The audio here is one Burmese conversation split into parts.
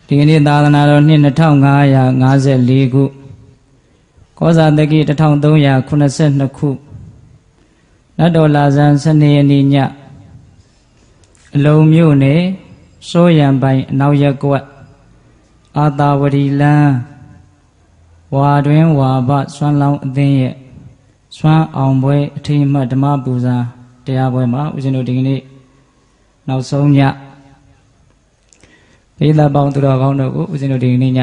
ဒီနေ့သာသနာတော်နှစ်2554ခုကောဇာတက္ကိ1382ခုနတ်တော်လာဇန်12ရက်နေ့ညအလုံးမြို့နယ်စိုးရံပိုင်အနောက်ရပ်ကွက်အာသာဝတီလမ်းဝါတွင်ဝါဘစွမ်းလောင်းအသင်းရဲ့စွမ်းအောင်ပွဲအထိမ်းအမှတ်ဓမ္မပူဇာတရားပွဲမှာဦးဇင်းတို့ဒီကနေ့နောက်ဆုံးညဘိသပေါင်းသူတော်ကောင်းတို့ကိုဦးဇင်းတို့ဒီကနေ့ည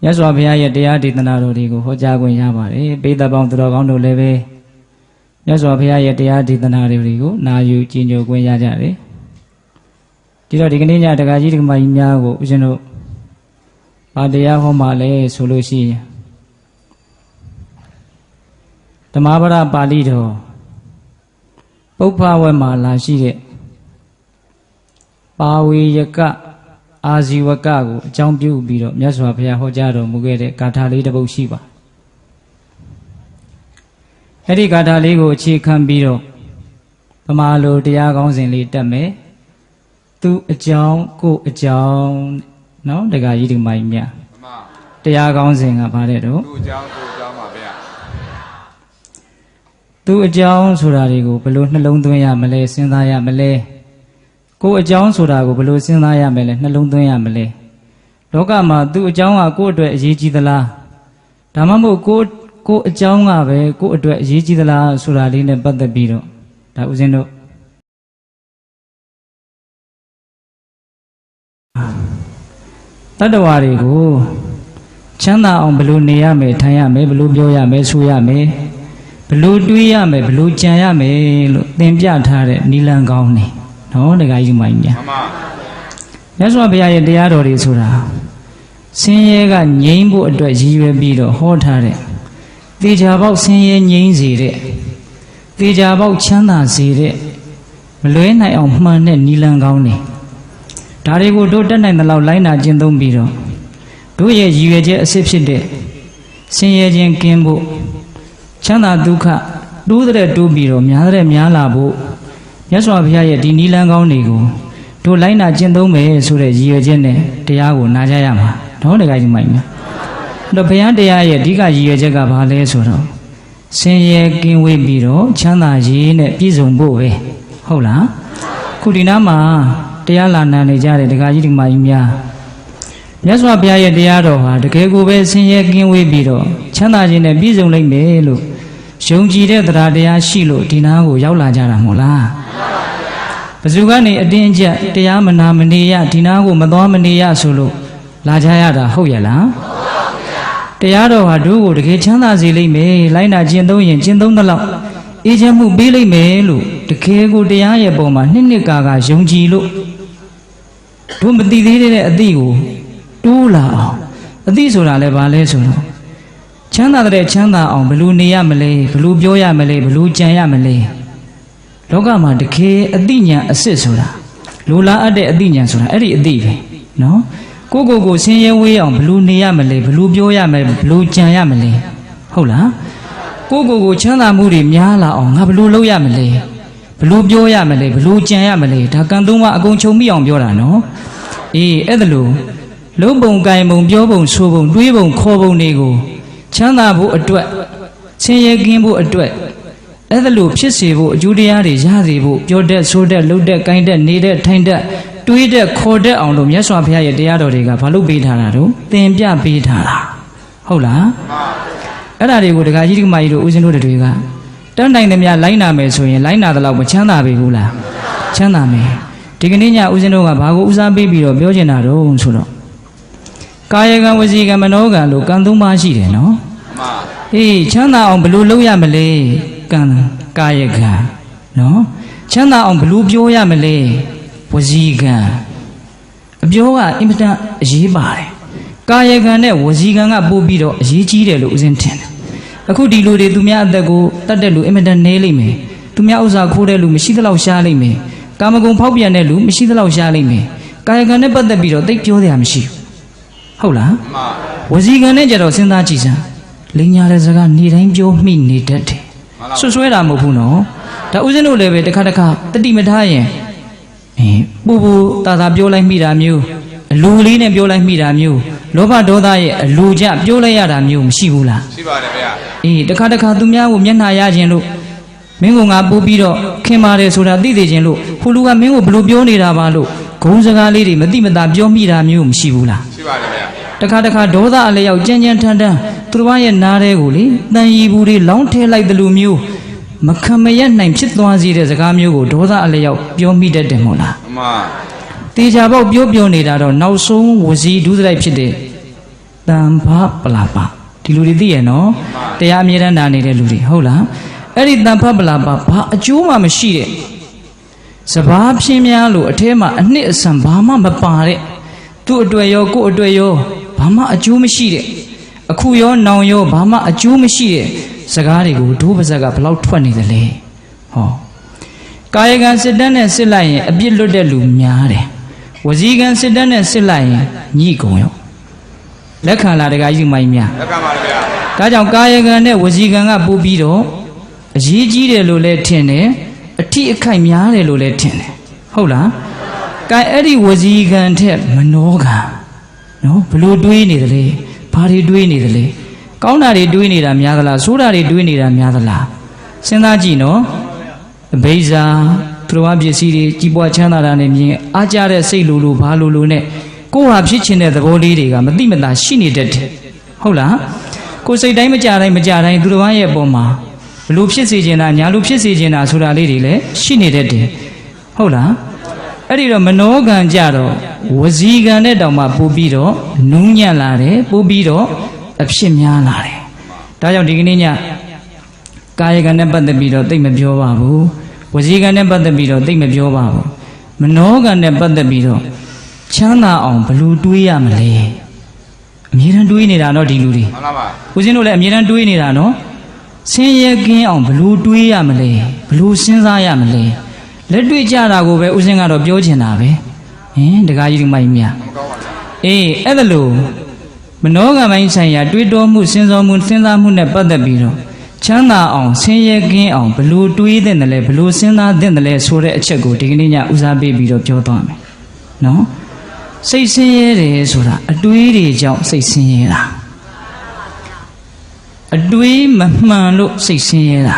မြတ်စွာဘုရားရဲ့တရားဒေသနာတော်တွေကိုဟောကြားခွင့်ရပါတယ်ဘိသပေါင်းသူတော်ကောင်းတို့လည်းပဲမြတ်စွာဘုရားရဲ့တရားဒေသနာတွေကိုနာယူကြည်ညိုခွင့်ရကြတယ်ဒီတော့ဒီကနေ့ညတက္ကကြီးတက္ကမကြီးများကိုဦးဇင်းတို့ဘာတရားဟောမှလဲဆိုလို့ရှိရင်ဓမ္မပဒပါဠိတော်ပုပ္ပဝဲမှာလာရှိတဲ့ပါဝေယကအာဇီဝကကိုအကြောင်းပြုပြီးတော့မြတ်စွာဘုရားဟောကြားတော်မူခဲ့တဲ့ဂါထာလေးတစ်ပုဒ်ရှိပါအဲ့ဒီဂါထာလေးကိုအခြေခံပြီးတော့ဗမာလိုတရားကောင်းစဉ်လေးတက်မယ်သူအကြောင်းကိုအကြောင်းနော်တက္ကကြီးဒီမိုင်းမြတ်တရားကောင်းစဉ်ကဘာတဲ့တော့သူအကြောင်းကိုအကြောင်းပါဗျာသူအကြောင်းဆိုတာတွေကိုဘယ်လိုနှလုံးသွင်းရမလဲစဉ်းစားရမလဲကိုယ်အကြောင်းဆိုတာကိုဘယ်လိုစဉ်းစားရမလဲနှလုံးသွင်းရမလဲလောကမှာသူ့အကြောင်းကကိုယ့်အတွက်အရေးကြီးသလားဒါမှမဟုတ်ကိုယ့်အကြောင်းကပဲကိုယ့်အတွက်အရေးကြီးသလားဆိုတာလေးနဲ့ပတ်သက်ပြီးတော့ဒါဦးဇင်းတို့တတ္တဝါတွေကိုချမ်းသာအောင်ဘယ်လိုနေရမယ်ထိုင်ရမယ်ဘယ်လိုပြောရမယ်ဆိုရမယ်ဘယ်လိုတွေးရမယ်ဘယ်လိုကြံရမယ်လို့သင်ပြထားတဲ့နိလန်ကောင်းနေနော်တက္ကကြီးမိုင်းများမှန်ပါမြတ်စွာဘုရားရဲ့တရားတော်တွေဆိုတာဆင်းရဲကငြိမ်းဖို့အတွက်ရည်ရွယ်ပြီးတော့ဟောထားတဲ့သေချာပေါက်ဆင်းရဲငြိမ်းစေတဲ့သေချာပေါက်ချမ်းသာစေတဲ့မလွဲနိုင်အောင်မှန်တဲ့နိလန်ကောင်းနေဒါတွေကိုတို့တက်နိုင်တဲ့လောက်လိုက်နာကျင့်သုံးပြီးတော့တို့ရဲ့ရည်ရွယ်ချက်အစစ်ဖြစ်တဲ့ဆင်းရဲခြင်းကင်းဖို့ချမ်းသာဒုက္ခတိုးတဲ့တိုးပြီးတော့များတဲ့များလာဖို့မြတ်စွာဘုရားရဲ့ဒီနိလန်ကောင်းတွေကိုတို့လိုက်နာကျင့်သုံးမယ်ဆိုတဲ့ရည်ရွယ်ချက်နဲ့တရားကိုနာကြရမှာနော်တက္ကကြီးမိုင်းများတော့ဘုရားတရားရဲ့အဓိကရည်ရွယ်ချက်ကဘာလဲဆိုတော့ဆင်းရဲကင်းဝေးပြီးတော့ချမ်းသာရေးနဲ့ပြည့်စုံဖို့ပဲဟုတ်လားခုဒီနားမှာတရားလာနာနေကြတဲ့တက္ကကြီးဒီမိုင်းများမြတ်စွာဘုရားရဲ့တရားတော်ဟာတကယ်ကိုပဲဆင်းရဲကင်းဝေးပြီးတော့ချမ်းသာခြင်းနဲ့ပြည့်စုံနိုင်မယ်လို့ယုံကြည်တဲ့တရားတရားရှိလို့ဒီနားကိုရောက်လာကြတာမဟုတ်လားဘယ်သူကနေအတင်းအကျပ်တရားမနာမနေရဒီနားကိုမသွားမနေရဆိုလို့လာကြရတာဟုတ်ရဲ့လားတရားတော်ဟာတို့ကိုတကယ်ချမ်းသာစေလိမ့်မယ်လိုက်နာကျင့်သုံးရင်ကျင့်သုံးသလောက်အေးချမ်းမှုပေးလိမ့်မယ်လို့တကယ်ကိုတရားရဲ့ပုံမှာနှစ်ကာယုံကြည်လို့တို့မသိသေးတဲ့အသည့်ကိုတိုးလာအောင်အသည့်ဆိုတာလည်းဘာလဲဆိုတော့ချမ်းသာတဲ့ချမ်းသာအောင်ဘယ်လိုနေရမလဲဘယ်လိုပြောရမလဲဘယ်လိုကြံရမလဲလောကမှာတကယ်အသိဉာဏ်အစစ်ဆိုတာလိုလားအပ်တဲ့အသိဉာဏ်ဆိုတာအဲ့ဒီအသိပဲနော်ကိုဆင်းရဲဝေးအောင်ဘယ်လိုနေရမလဲဘယ်လိုပြောရမလဲဘယ်လိုကြံရမလဲဟုတ်လားကိုချမ်းသာမှုတွေများလာအောင်ငါဘယ်လိုလုပ်ရမလဲဘယ်လိုပြောရမလဲဘယ်လိုကြံရမလဲဒါကံသုံးပါအကုန်ချုပ်မိအောင်ပြောတာနော်အေးအဲ့ဒါလို့လုံးပုံကင်ပုံပြောပုံဆိုပုံတွေးပုံခေါ်ပုံတွေကိုချမ်းသာဖို့အတွက်ဆင်းရဲကင်းဖို့အတွက်အဲ့ဒါလို့ဖြစ်စေဖို့အကျိုးတရားတွေရစေဖို့ပြောတတ်ဆိုတတ်လုပ်တတ်ကိုင်းတတ်နေတတ်ထိုင်တတ်တွေးတတ်ခေါ်တတ်အောင်လို့မြတ်စွာဘုရားရဲ့တရားတော်တွေကဘာလို့ပေးထားတာတို့သင်ပြပေးထားတာဟုတ်လားအဲ့ဒါတွေကိုဒကာကြီးဒကာမကြီးတို့ဦးဇင်းတို့တွေကတန်းတိုင်းသမျှလိုက်နာမယ်ဆိုရင်လိုက်နာတဲ့လောက်မချမ်းသာပေဘူးလားချမ်းသာမယ်ဒီကနေ့ညဦးဇင်းတို့ကဘာကိုဦးစားပေးပြီးတော့ပြောချင်တာတော့ဆိုတော့ကာယကံဝစီကံမနောကံလို့ကံသုံးပါးရှိတယ်နော်အေးချမ်းသာအောင်ဘယ်လိုလုပ်ရမလဲကံကာယကံနော်ချမ်းသာအောင်ဘယ်လိုပြောရမလဲဝစီကံအပြောကအင်မတန်အရေးပါတယ်ကာယကံနဲ့ဝစီကံကပို့ပြီးတော့အရေးကြီးတယ်လို့ဦးဇင်းထင်တယ်အခုဒီလူတွေသူများအသက်ကိုတတ်တဲ့လူအင်မတန်နည်းလိမ့်မယ်သူများဥစ္စာခိုးတဲ့လူမရှိသလောက်ရှားလိမ့်မယ်ကာမဂုဏ်ဖောက်ပြန်တဲ့လူမရှိသလောက်ရှားလိမ့်မယ်ကာယကံနဲ့ပတ်သက်ပြီးတော့သိပြောစရာမရှိဘူးဟုတ်လားဝစီကံနဲ့ကြတော့စဉ်းစားကြည့်စမ်းလိညာတဲ့စကားနေတိုင်းပြောမိနေတတ်တယ်ဆွဆွဲတာမဟုတ်ဘူးနော်ဒါဦးဇင်းတို့လည်းပဲတစ်ခါတတိမထားရင် ပူပူတာတာပြောလိုက်မိတာမျိုးအလူလေးနဲ့ပြောလိုက်မိတာမျိုးလောဘဒေါသရဲ့အလူကြပြောလိုက်ရတာမျိုးမရှိဘူးလားရှိပါတယ်ဗျာတခါတခါသူများကိုမျက်နှာရခြင်းလို့မင်းကငါပူပြီးတော့ခင်ပါတယ်ဆိုတာသိသိခြင်းလို့ဟိုလူကမင်းကိုဘလို့ပြောနေတာပါလို့ဂုံစကားလေးတွေမတိမတာပြောမိတာမျိုးမရှိဘူးလားရှိပါတယ်ဗျာတခါတခါဒေါသအလျောက်ကြမ်းကြမ်းထန်ထန်သူတော်ရဲ့နားတဲကိုလေတန်ရီဘူးတွေလောင်းထဲလိုက်တယ်လို့မျိုးမခံမရနိုင်ဖြစ်သွားစေတဲ့စကားမျိုးကိုဒေါသအလျောက်ပြောမိတတ်တယ်မို့လားအမှန်တေချာပေါက်ပြောနေတာတော့နောက်ဆုံးဝစီဒုစရိုက်ဖြစ်တဲ့တန်ဖပလာပဒီလူတွေသိရနော်တရားအမြဲတမ်းနာနေတဲ့လူတွေဟုတ်လားအဲ့ဒီတန်ဖပလာပဘာအကျိုးမှမရှိတဲ့စဘာပြင်းများလို့အထဲမှာအနှစ်အဆန်ဘာမှမပါတဲ့သူ့အတွေ့ရောကိုယ့်အတွေ့ရောဘာမှအကျိုးမရှိတဲ့အခုရောနောင်ရောဘာမှအကျိုးမရှိတဲ့စကားတွေကိုဒုပါဇက်ကဘလောက်ထွက်နေသလဲဟောကာယကံစစ်တမ်းနဲ့စစ်လိုက်ရင်အပြစ်လွတ်တဲ့လူများတယ်ဝစီကံစစ်တမ်းနဲ့စစ်လိုက်ရင်ညှိကုန်ရောလက်ခံလာတကယူမိုင်းများလက်ခံပါဗျာဒါကြောင့်ကာယကံနဲ့ဝစီကံကပို့ပြီးတော့အရေးကြီးတယ်လို့လည်းထင်တယ်အထိအခိုက်များတယ်လို့လည်းထင်တယ်ဟုတ်လားကဲအဲ့ဒီဝစီကံထက်မနောကံနော်ဘလို့တွေးနေတယ်လေဘာတွေတွေးနေတယ်လေကောင်းတာတွေတွေးနေတာများသလားဆိုးတာတွေတွေးနေတာများသလားစဉ်းစားကြည့်နော်အဘိဇာသူတော်ပစ္စည်းတွေကြီးပွားချမ်းသာတာနဲ့မြင်အားကြတဲ့စိတ်လိုဘာလိုနဲ့ကိုယ်ဟာဖြစ်ချင်တဲ့သဘောလေးတွေကမတိမတာရှိနေတတ်တယ်ဟုတ်လားကိုယ်စိတ်တိုင်းမကြတိုင်းသူတော်ရဲ့အပေါ်မှာဘလို့ဖြစ်စေချင်တာညာလို့ဖြစ်စေချင်တာဆိုတာလေးတွေလည်းရှိနေတတ်တယ်ဟုတ်လားအဲ့ဒီတော့မနောကံကြတော့ဝစီကံနဲ့တောင်မှပို့ပြီးတော့နူးညံ့လာတယ်ပို့ပြီးတော့အဖြစ်များလာတယ်ဒါကြောင့်ဒီကနေ့ညကာယကံနဲ့ပတ်သက်ပြီးတော့သိမပြောပါဘူးဝစီကံနဲ့ပတ်သက်ပြီးတော့သိမပြောပါဘူးမနောကံနဲ့ပတ်သက်ပြီးတော့ချမ်းသာအောင်ဘလို့တွေးရမလဲအမြဲတမ်းတွေးနေတာနော်ဒီလူတွေမှန်ပါပါဦးဇင်းတို့လည်းအမြဲတမ်းတွေးနေတာနော်ဆင်းရဲကင်းအောင်ဘလို့တွေးရမလဲဘလို့စဉ်းစားရမလဲလက်တွေ့ကြတာကိုပဲဦးဇင်းကတော့ပြောချင်တာပဲတကားကြီးဒီမိုင်းမြအဲ့ဒါလို့မနောကံပိုင်းဆိုင်ရာတွေးတောမှုစဉ်းစားမှုစဉ်းစားမှုနဲ့ပတ်သက်ပြီးတော့ချမ်းသာအောင်ဆင်းရဲကင်းအောင်ဘလို့တွေးတဲ့တယ်လဲဘလို့စဉ်းစားတဲ့တယ်လဲဆိုတဲ့အချက်ကိုဒီကနေ့ညဦးစားပေးပြီးတော့ပြောသွားမယ်နော်စိတ်ဆင်းရဲတယ်ဆိုတာအတွေးတွေကြောင့်စိတ်ဆင်းရဲတာအတွေးမမှန်လို့စိတ်ဆင်းရဲတာ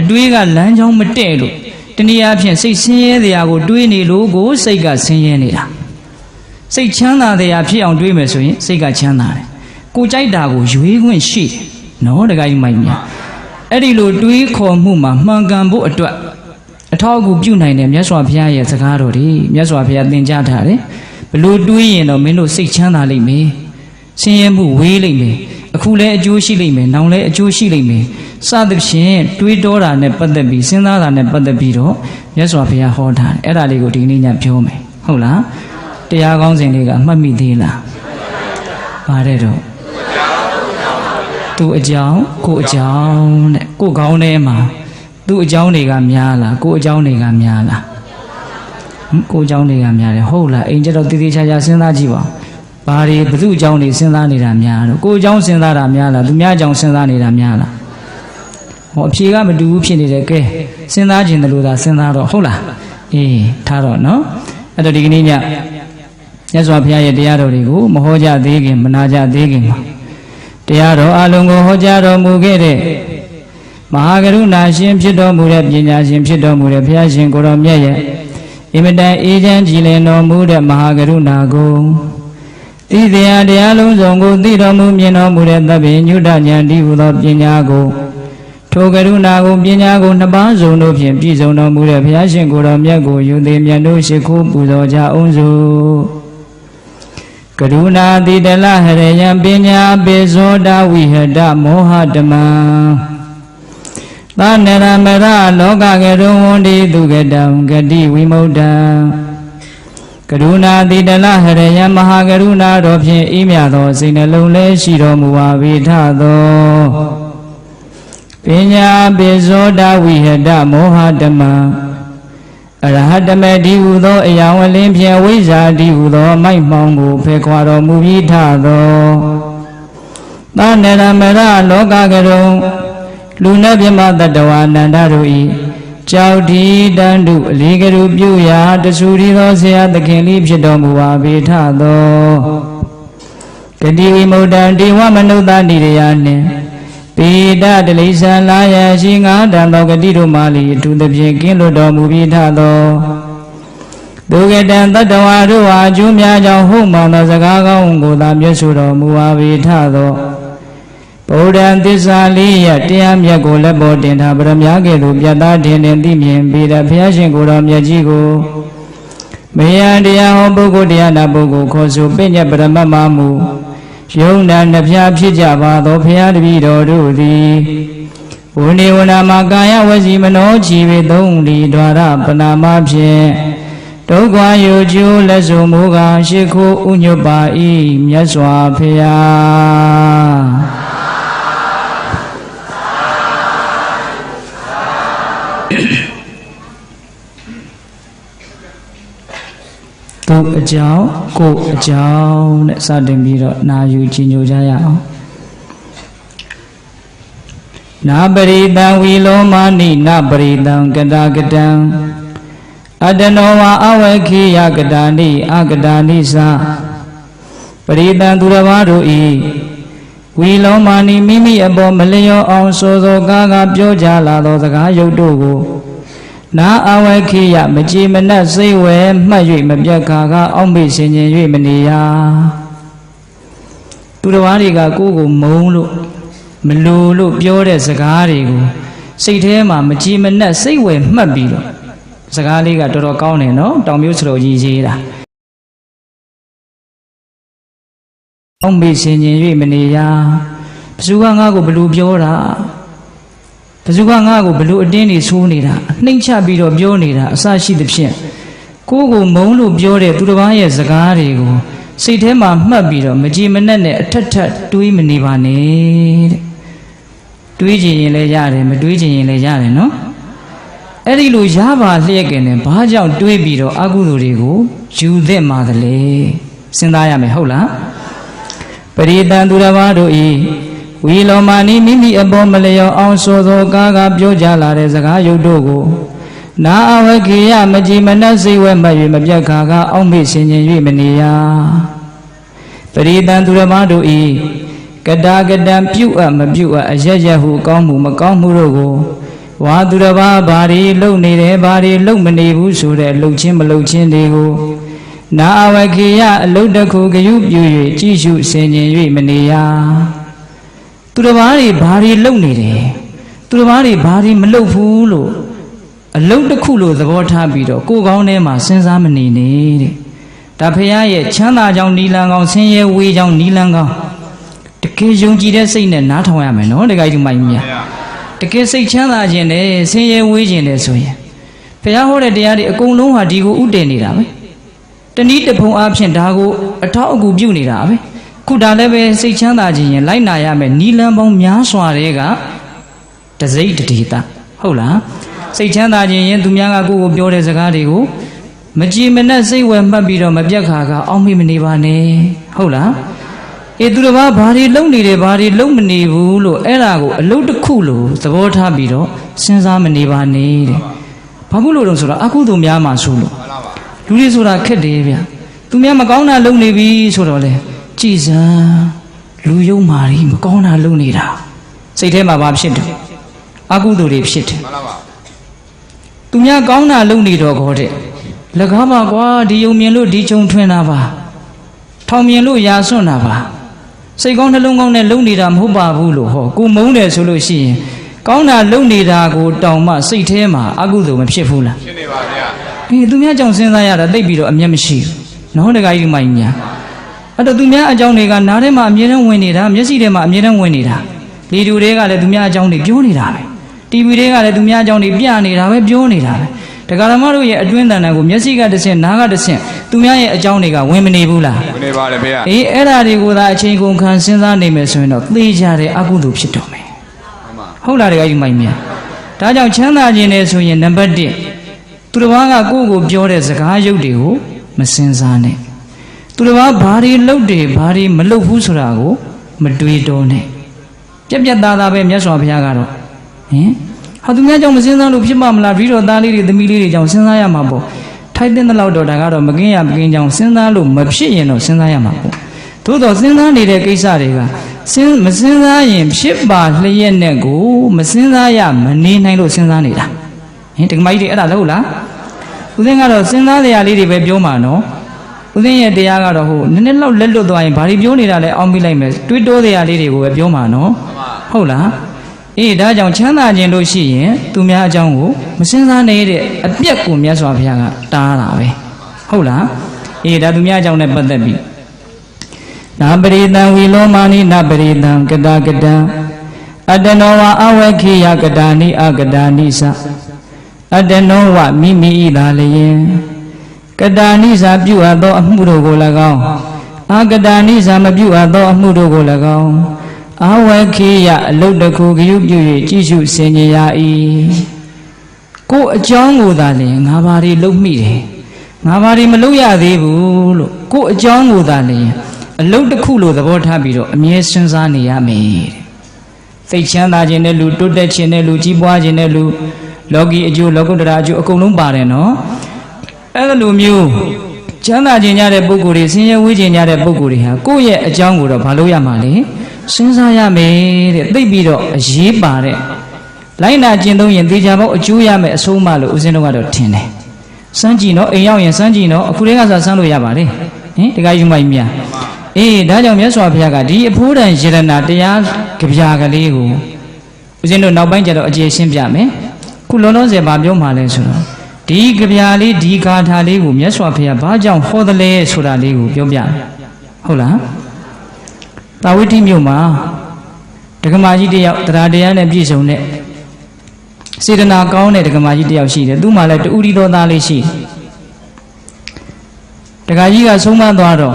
အတွေးကလမ်းကြောင်းမတည့်လို့တနည်းအားဖြင့်စိတ်ဆင်းရဲတရားကိုတွေးနေလို့ကိုစိတ်ကဆင်းရဲနေတာစိတ်ချမ်းသာတရားဖြစ်အောင်တွေးမယ်ဆိုရင်စိတ်ကချမ်းသာတယ်ကိုကြိုက်တာကိုရွေးခွင့်ရှိတယ်နော်တခါကြီးမိုက်မြအဲ့ဒီလိုတွေးခေါ်မှုမှာမှန်ကန်ဖို့အတွက်အထောက်အကူပြုနိုင်တယ်မြတ်စွာဘုရားရဲ့စကားတော်တွေမြတ်စွာဘုရားသင်ကြားထားတယ်ဘလို့တွေးရင်တော့မင်းတို့စိတ်ချမ်းသာလိမ့်မယ်ဆင်းရဲမှုဝေးလိမ့်မယ်အခုလည်းအကျိုးရှိလိမ့်မယ်နောင်လည်းအကျိုးရှိလိမ့်မယ်စသဖြင့်တွေးတောတာနဲ့ပတ်သက်ပြီးစဉ်းစားတာနဲ့ပတ်သက်ပြီးတော့မြတ်စွာဘုရားဟောထားတယ်အဲ့ဒါလေးကိုဒီနေ့ညပြောမယ်ဟုတ်လားတရားကောင်းစဉ်လေးကမှတ်မိသေးလားပါတယ်တော့သူ့အကြောင်းကိုအကြောင်းတဲ့ကိုကောင်းထဲမှာသူ့အကြောင်းတွေကများလားကိုအကြောင်းတွေကများလားကိုအကြောင်းတွေကများတယ်ဟုတ်လားအိမ်ကျတော့တည်တည်ချာချာစဉ်းစားကြည့်ပါဘာတွေဘသူ့အကြောင်းတွေစဉ်းစားနေတာများတော့ကိုအကြောင်းစဉ်းစားတာများလားသူများအကြောင်းစဉ်းစားနေတာများလားဟောအဖြေကမတူဘူးဖြစ်နေတယ်ကဲစဉ်းစားခြင်းတလို့သာစဉ်းစားတော့ဟုတ်လားထားတော့နော်အဲ့တော့ဒီကနေ့ညမြတ်စွာဘုရားရဲ့တရားတော်တွေကိုမဟောကြသေးခင်မနာကြသေးခင်မှာတရားတော်အလုံးကိုဟောကြားတော်မူခဲ့တဲ့မဟာကရုဏာရှင်ဖြစ်တော်မူတဲ့ပညာရှင်ဖြစ်တော်မူတဲ့ဘုရားရှင်ကိုရောမြတ်ရဲ့အင်မတန်အေးချမ်းကြည်လင်တော်မူတဲ့မဟာကရုဏာကိုသိတရားတရားလုံးစုံကိုသိတော်မူမြင်တော်မူတဲ့သဗ္ဗညုတဉာဏ်ဒီဟုသောပညာကိုထိုကရုဏာကိုပညာကိုနှစ်ပါးစုံတို့ဖြင့်ပြည့်စုံတော်မူတဲ့ဘုရားရှင်ကိုရောမြတ်ကိုယူသည်မြတ်တို့ရှိခိုးပူဇော်ကြအောင်စို့ကရုဏာတိတလဟရယံပညာပေဇောတဝိဟတမောဟတမံသနရမရလောကကရုံဝန္တိသူကတံဂတိဝိမု ddha ကရုဏာတိတလဟရယံမဟာကရုဏာတော်ဖြင့်ဤမြသောစိတ်နှလုံးလည်းရှိတော်မူပါ၏ထသောပညာပေဇောတဝိဟတမောဟတမံအရဟတမေဒီဟုသောအရာဝလင်းဖြင့်ဝိဇ္ဇာဒီဟုသောမိုက်မှောင်ကိုဖယ်ခွာတော်မူပြီးထသောသနရမရလောကကရုံလူနှင့်ပြမတ္တဝါနန္ဒတို့၏ ကြောက်ဒီတန်တုအလေးကရုပြုရာတဆူရီသောဆရာသခင်လေးဖြစ်တော်မူပါပေထသောဂတိဝိမုဒ္ဒံဒေဝမနုဿာနိရယနှင့်ပေဒတလိษံလာယရှိငါတံသောဂတိတို့မှလီအထူးသဖြင့်ကင်းလွတ်တော်မူပြီးထသောဒုက္ကတံတတ္တဝါတို့ဟာအကျိုးများကြောင့်ဟုတ်မှန်သောစကားကောင်းကိုသာမျက်ဆိုတော်မူပါပေထသောဗုဒ္ဓံသစ္စာလေးရတရားမြတ်ကိုလက်ပေါ်တင်ထားဗရမ ्या ကဲ့သို့ပြတ်သားတင်သိမြင်ပြီးတဲ့ဘုရားရှင်ကိုယ်တော်မြတ်ကြီးကိုမေယံတရားဟောပုဂ္ဂိုလ်တရားနာပုဂ္ဂိုလ်ခေါ်ဆိုပညတ်ပရမတ်မမူယုံနာနှဖျားဖြစ်ကြပါသောဘုရားတပည့်တော်တို့သည်ဝိနေဝနာမှာကာယဝစီမနောချီပေသုံးလီဒွါရပနာမဖြင့်ဒုက္ခယုကျိုးလက်စုံမူကားရှိခိုးဥညွတ်ပါ၏မြတ်စွာဘုရားသူအကြောင်းကိုအကြောင်းနဲ့စတင်ပြီးတော့နာယူကြည်ညိုကြရအောင်နာပရိတံဝီလောမာနိနာပရိတံကတာကတံအတနောဝအဝေခိယကတာနိအကတာနိသပရိတံသူတစ်ပါးတို့ဤဝီလောမာနိမိမိအပေါ်မလျော်အောင်ဆိုသောကားကပြောကြလာသောစကားရုပ်တို့ကိုနာအဝေခိယမကြည်မနှက်စိတ်ဝဲမှတ်၍မပြတ်ခါကအောက်မေ့ဆင်ခြင်၍မနေရသူတစ်ပါးတွေကကိုယ်ကိုမုန်းလို့မလိုလို့ပြောတဲ့စကားတွေကိုစိတ်ထဲမှာမကြည်မနှက်စိတ်ဝဲမှတ်ပြီးတော့စကားလေးကတော်တော်ကောင်းတယ်နော်တောင်မျိုးစတော်ကြီးရေးတာအောက်မေ့ဆင်ခြင်၍မနေရဘယ်သူကငါ့ကိုဘလို့ပြောတာဘယ်သူကငါ့ကိုဘလို့အတင်းနေဆိုးနေတာနှိမ့်ချပြီးတော့ပြောနေတာအစရှိသဖြင့်ကိုယ်ကိုမုန်းလို့ပြောတဲ့သူတစ်ပါးရဲ့စကားတွေကိုစိတ်ထဲမှာမှတ်ပြီးတော့မကြည်မနှက်နဲ့အထက်ထက်တွေးမနေပါနဲ့တဲ့တွေးကြည့်ရင်လည်းရတယ်မတွေးကြည့်ရင်လည်းရတယ်နော်အဲ့ဒီလိုရပါလျက်ကနဲ့ဘာကြောင့်တွေးပြီးတော့အကုသိုလ်တွေကိုယူသင့်ပါသလဲစဉ်းစားရမယ်ဟုတ်လားပရိတံသူတစ်ပါးတို့ဤဝီလောမာနိမိမိအပေါ်မလျော်အောင်ဆိုသောကားကပြောကြလာတဲ့စကားရုပ်တို့ကိုနာအဝခေယမကြည်မနှက်စိတ်ဝဲမှတ်၍မပြတ်ခါကအောက်မေ့ဆင်ခြင်၍မနေရပရိတံသူတစ်ပါးတို့ဤကတာကတံပြုတ်အပ်မပြုတ်အပ်အရရဟုကောင်းမှုမကောင်းမှုတို့ကိုဝါသူတစ်ပါးဘာတွေလုံနေတယ်ဘာတွေလုံမနေဘူးဆိုတဲ့လှုပ်ချင်းမလှုပ်ချင်းတွေကိုနာအဝခေယအလုတ်တစ်ခုဂယုပြု၍ကြည်ရှုဆင်ခြင်၍မနေရသူတစ်ပါးတွေဘာတွေလုံနေတယ်သူတစ်ပါးတွေဘာတွေမလုံဘူးလို့အလုံးတစ်ခုလို့သဘောထားပြီးတော့ကိုယ်ကောင်းထဲမှာစဉ်းစားမနေနဲ့တဲ့ဒါဖရာရဲ့ချမ်းသာကြောင့်နီလန်းကောင်းဆင်းရဲဝေးကြောင့်နီလန်းကောင်းတကယ်ယုံကြည်တဲ့စိတ်နဲ့နားထောင်ရမယ်နော်တကယ်ဒီမိုင်းမြတ်တကယ်စိတ်ချမ်းသာခြင်းနဲ့ဆင်းရဲဝေးခြင်းနဲ့ဆိုရင်ဖရာဟောတဲ့တရားတွေအကုန်လုံးဟာဒီကိုဥတည်နေတာပဲတနည်းတစ်ဖုံအားဖြင့်ဒါကိုအထောက်အကူပြုနေတာပဲခုဒါလည်းပဲစိတ်ချမ်းသာခြင်းရင်လိုက်နာရမယ်နီလန်းပေါင်းများစွာတွေကတစိမ့်တတိတဟုတ်လားစိတ်ချမ်းသာခြင်းရင်သူများကကိုယ့်ကိုပြောတဲ့စကားတွေကိုမကြည်မနှက်စိတ်ဝဲမှတ်ပြီးတော့မပြတ်ခါကအောက်မေ့မနေပါနဲ့ဟုတ်လားအေးသူတစ်ပါးဘာတွေလုံနေတယ်ဘာတွေလုံမနေဘူးလို့အဲ့ဒါကိုအလုပ်တစ်ခုလို့သဘောထားပြီးတော့စဉ်းစားမနေပါနဲ့တဲ့ဘာဖြစ်လို့လဲဆိုတော့အကုသိုလ်များမှဆိုလို့လူတွေဆိုတာခက်တယ်ဗျသူများမကောင်းတာလုံနေပြီဆိုတော့လေကြည်စံလူယုံမာရီမကောင်းတာလုံနေတာစိတ်ထဲမှာဘာဖြစ်တယ်အကုသိုလ်တွေဖြစ်တယ်သူများကောင်းတာလုံနေတော့ခေါ်တဲ့လက်ကားပါကွာဒီယုံမြင်လို့ဒီချုံထွင်တာပါထောင်မြင်လို့ရာစွန့်တာပါစိတ်ကောင်းနှလုံးကောင်းနဲ့လုံနေတာမဟုတ်ပါဘူးလို့ဟောကိုမုန်းတယ်ဆိုလို့ရှိရင်ကောင်းတာလုံနေတာကိုတောင်မှစိတ်ထဲမှာအကုသိုလ်မဖြစ်ဘူးလားဖြစ်နေပါဗျာသူများကြောင့်စဉ်းစားရတာသိပြီးတော့အမျက်မရှိဘူးနော်တခါကြီးမိုင်းများအဲ့တော့သူများအကြောင်းတွေကနားထဲမှာအမြဲတမ်းဝင်နေတာမျက်စိထဲမှာအမြဲတမ်းဝင်နေတာလေတူတွေကလည်းသူများအကြောင်းတွေပြောနေတာပဲတီဗီတွေကလည်းသူများအကြောင်းတွေပြနေတာပဲပြောနေတာပဲဒကာဓမ္မတို့ရဲ့အတွင်းတန်တန်ကိုမျက်စိကတစ်ဆင့်နားကတစ်ဆင့်သူများရဲ့အကြောင်းတွေကဝင်မနေဘူးလားဝင်နေပါတယ်ဗျာအေးအဲ့ဒါတွေကိုသာအချိန်ကုန်ခံစဉ်းစားနေမယ်ဆိုရင်တော့သိကြတဲ့အကုသိုလ်ဖြစ်တော့မယ်ဟုတ်လားတကယ်ကြီးမိုက်မြတ်ဒါကြောင့်ချမ်းသာခြင်းနဲ့ဆိုရင်နံပါတ်1သူတစ်ပါးကကိုယ့်ကိုပြောတဲ့စကားရုပ်တွေကိုမစဉ်းစားနဲ့သူတစ်ပါးဘာတွေလုပ်တယ်ဘာတွေမလုပ်ဘူးဆိုတာကိုမတွေးတော့နဲ့ပြက်ပြက်သားသားပဲမြတ်စွာဘုရားကတော့ ဟာသူများကြောင့်မစင်းစားလို့ဖြစ်မှာမလားပြီးတော့သားလေးတွေသမီးလေးတွေကြောင့်စဉ်းစားရမှာပေါ့ထိုက်တဲ့လောက်တော့ဒါကတော့မကင်းရမကင်းကြောင်စဉ်းစားလို့မဖြစ်ရင်တော့စဉ်းစားရမှာပေါ့သို့တော့စဉ်းစားနေတဲ့ကိစ္စတွေကမစဉ်းစားရင်ဖြစ်ပါလျက်နဲ့ကိုမစဉ်းစားရမနေနိုင်လို့စဉ်းစားနေတာဟင်တက္ကမကြီးတွေအဲ့ဒါလို့လားဦးသိန်းကတော့စဉ်းစားတရားလေးတွေပဲပြောမှာနော်ဦးသိန်းရဲ့တရားကတော့ဟိုနည်းနည်းလောက်လက်လွတ်သွားရင်ဘာတွေပြောနေတာလဲအောင်းပြီးလိုက်မယ်တွေးတိုးတရားလေးတွေကိုပဲပြောမှာနော်ဟုတ်လားအေးဒါကြောင့်ချမ်းသာခြင်းလို့ရှိရင်သူများအကြောင်းကိုမစဉ်းစားနေတဲ့အပြက်ကိုမြတ်စွာဘုရားကတားတာပဲဟုတ်လားအေးဒါသူများအကြောင်းနဲ့ပတ်သက်ပြီးနာပရိတံဝီလောမာနိနာပရိတံကတာကတံအတနောဝအဝေခိယကတာနိအကတာနိသအတနောဝမိမိဤသာလျင်ကတာနိသပြုအပ်သောအမှုတို့ကို၎င်းအကတာနိသမပြုအပ်သောအမှုတို့ကို၎င်းအဝေခိယအလုတ်တခုဂယုပြု၍ကြည့်ရှုဆင်ခြင်ရ၏ကိုအကြောင်းကိုသာလျင်ငါဘာတွေလုပ်မိတယ်ငါဘာတွေမလုပ်ရသေးဘူးလို့ကိုအကြောင်းကိုသာလျင်အလုတ်တစ်ခုလို့သဘောထားပြီးတော့အမြဲစဉ်းစားနေရမယ်သိချမ်းသာခြင်းနဲ့လူတိုးတက်ခြင်းနဲ့လူကြီးပွားခြင်းနဲ့လူလောကီအကျိုးလောကုတ္တရာအကျိုးအကုန်လုံးပါတယ်နော်အဲ့လိုမျိုးချမ်းသာခြင်းရတဲ့ပုဂ္ဂိုလ်တွေဆင်းရဲဝေးခြင်းရတဲ့ပုဂ္ဂိုလ်တွေဟာကိုယ့်ရဲ့အကြောင်းကိုတော့မလုပ်ရမှာလေစဉ်းစားရမယ်တဲ့သိပြီးတော့အရေးပါတဲ့လိုက်နာကျင့်သုံးရင်သေချာပေါက်အကျိုးရမယ်အဆုံးအမလို့ဦးဇင်းတို့ကတော့ထင်တယ်စမ်းကြည့်နော်အိမ်ရောက်ရင်စမ်းကြည့်နော်အခုတည်းကစမ်းလို့ရပါလေဟင်တခါယူမိုက်မြအေးဒါကြောင့်မြတ်စွာဘုရားကဒီအဖိုးတန်ယရနာတရားကြပြာကလေးကိုဦးဇင်းတို့နောက်ပိုင်းကျတော့အကျေရှင်းပြမယ်ခုလုံးလုံးစယ်ဘာပြောမှလဲဆိုတော့ဒီကြပြာလေးဒီဂါထာလေးကိုမြတ်စွာဘုရားဘာကြောင့်ဟောသလဲဆိုတာလေးကိုပြောပြဟုတ်လားတာဝိတိမြို့မှာဒကမာကြီးတယောက်တရားတရားနဲ့ပြည့်စုံတဲ့စေတနာကောင်းတဲ့ဒကမာကြီးတယောက်ရှိတယ်သူ့မှာလည်းတူရီတော်သားလေးရှိဒကာကြီးကဆုံးမသွားတော့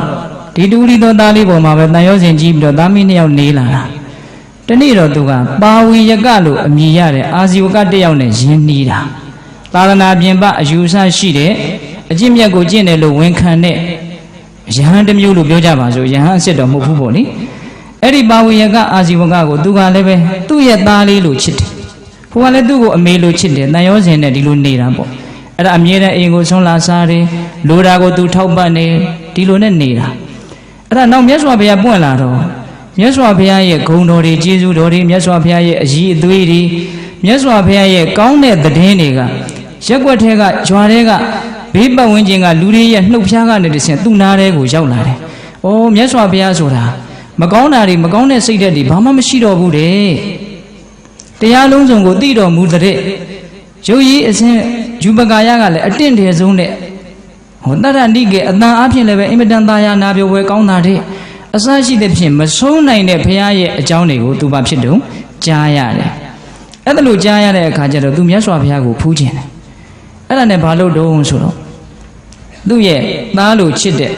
ဒီတူရီတော်သားလေးပေါ်မှာပဲတန်ရောစင်ကြီးပြီးတော့သားမီးနှစ်ယောက်နေလာတာတနေ့တော့သူကပါဝီယကလို့အမည်ရတဲ့အာဇီဝကတယောက်နဲ့ယဉ်နှီးတာသာသနာပြင်ပအယူဆရှိတဲ့အကျင့်မြတ်ကိုကျင့်တယ်လို့ဝန်ခံတဲ့ယဟန်တစ်မျိုးလို့ပြောကြပါစို့ယဟန်အစ်စ်တော်မဟုတ်ဘူးပေါ့လေအဲ့ဒီပါဝီယကအာဇီဝကကိုသူကလည်းပဲသူ့ရဲ့သားလေးလို့ချစ်တယ်ဟိုကလည်းသူ့ကိုအမေလို့ချစ်တယ်တန်ရောစင်နဲ့ဒီလိုနေတာပေါ့အဲ့ဒါအမြဲတမ်းအိမ်ကိုဆွမ်းလာစားတယ်လိုတာကိုသူထောက်ပံ့နေဒီလိုနဲ့နေတာအဲ့ဒါနောက်မြတ်စွာဘုရားပွင့်လာတော့မြတ်စွာဘုရားရဲ့ဂုဏ်တော်တွေကျေးဇူးတော်တွေမြတ်စွာဘုရားရဲ့အကြီးအသွေးတွေမြတ်စွာဘုရားရဲ့ကောင်းတဲ့သတင်းတွေကရက်ွက်ထဲကကြွားထဲကဘေးပတ်ဝန်းကျင်ကလူတွေရဲ့နှုတ်ဖျားကနေတဆင့်သူ့နားထဲကိုရောက်လာတယ်။အိုးမြတ်စွာဘုရားဆိုတာမကောင်းတာတွေမကောင်းတဲ့စိတ်ဓာတ်တွေဘာမှမရှိတော့ဘူးတဲ့။တရားလုံးစုံကိုသိတော်မူတဲ့ရုပ်ရည်အစဉ်ယူပကာယကလည်းအတင့်တယ်ဆုံးတဲ့ဟောတတ္တဏိကေအတန်အဖြစ်လည်းပဲအင်မတန်သာယာနာပြောပွဲကောင်းတာတဲ့အစရှိတဲ့ဖြင့်မဆုံးနိုင်တဲ့ဘုရားရဲ့အကြောင်းတွေကိုသူဘာဖြစ်တုံးကြားရတယ်။အဲ့ဒါလို့ကြားရတဲ့အခါကျတော့သူမြတ်စွာဘုရားကိုဖူးခြင်းတယ်။အဲ့ဒါနဲ့ဘာလို့တုံးဆိုတော့သူ့ရဲ့သားလို့ချစ်တဲ့